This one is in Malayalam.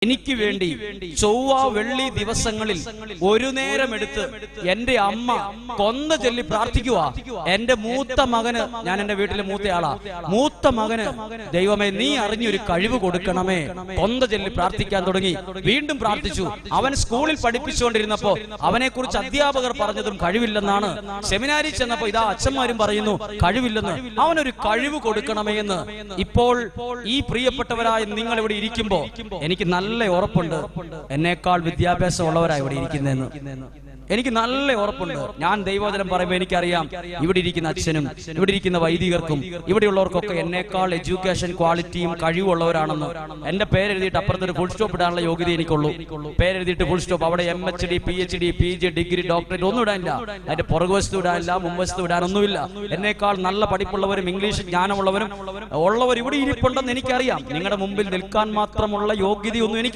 എനിക്ക് വേണ്ടി ചൊവ്വ വെള്ളി ദിവസങ്ങളിൽ ഒരു നേരം എടുത്ത് എന്റെ അമ്മ കൊന്ന ചൊല്ലി പ്രാർത്ഥിക്കുക. എന്റെ മൂത്ത മകന്, ഞാൻ എന്റെ വീട്ടിലെ മൂത്തയാളാ, മൂത്ത മകന് ദൈവമേ നീ അറിഞ്ഞൊരു കഴിവ് കൊടുക്കണമേ, കൊന്ന ചൊല്ലി പ്രാർത്ഥിക്കാൻ തുടങ്ങി. വീണ്ടും പ്രാർത്ഥിച്ചു. അവൻ സ്കൂളിൽ പഠിപ്പിച്ചുകൊണ്ടിരുന്നപ്പോ അവനെ കുറിച്ച് അധ്യാപകർ പറഞ്ഞതും കഴിവില്ലെന്നാണ്. സെമിനാരിൽ ചെന്നപ്പോ ഇതാ അച്ഛന്മാരും പറയുന്നു കഴിവില്ലെന്ന്. അവനൊരു കഴിവ് കൊടുക്കണമേ എന്ന്. ഇപ്പോൾ ഈ പ്രിയപ്പെട്ടവരായ നിങ്ങൾ ഇവിടെ ഇരിക്കുമ്പോ എനിക്ക് നല്ല ഉറപ്പുണ്ട് എന്നേക്കാൾ വിദ്യാഭ്യാസം ഉള്ളവരായി ഇവിടെ ഇരിക്കുന്നതെന്ന്. എനിക്ക് നല്ല ഉറപ്പുണ്ട്. ഞാൻ ദൈവവചനം പറയുമ്പോൾ എനിക്കറിയാം ഇവിടെ ഇരിക്കുന്ന അച്ഛനും ഇവിടെ ഇരിക്കുന്ന വൈദികർക്കും ഇവിടെയുള്ളവർക്കൊക്കെ എന്നേക്കാൾ എഡ്യൂക്കേഷൻ ക്വാളിറ്റിയും കഴിവുള്ളവരാണെന്ന്. എന്റെ പേരെഴുതിയിട്ട് അപ്പുറത്തൊരു ഫുൾ സ്റ്റോപ്പ് ഇടാനുള്ള യോഗ്യത എനിക്കുള്ളൂ. പേരെഴുതിയിട്ട് ഫുൾ സ്റ്റോപ്പ്, അവിടെ MHD PhD PG degree doctorate ഒന്നും ഇടാനില്ല. അതിന്റെ പുറകുവശത്ത് ഇടാനില്ല, മുൻവശത്ത് ഇടാനൊന്നുമില്ല. എന്നേക്കാൾ നല്ല പഠിപ്പുള്ളവരും ഇംഗ്ലീഷ് ജ്ഞാനമുള്ളവരും ഉള്ളവർ ഇവിടെ ഇരിപ്പുണ്ടെന്ന് എനിക്കറിയാം. നിങ്ങളുടെ മുമ്പിൽ നിൽക്കാൻ മാത്രമുള്ള യോഗ്യതയൊന്നും എനിക്ക്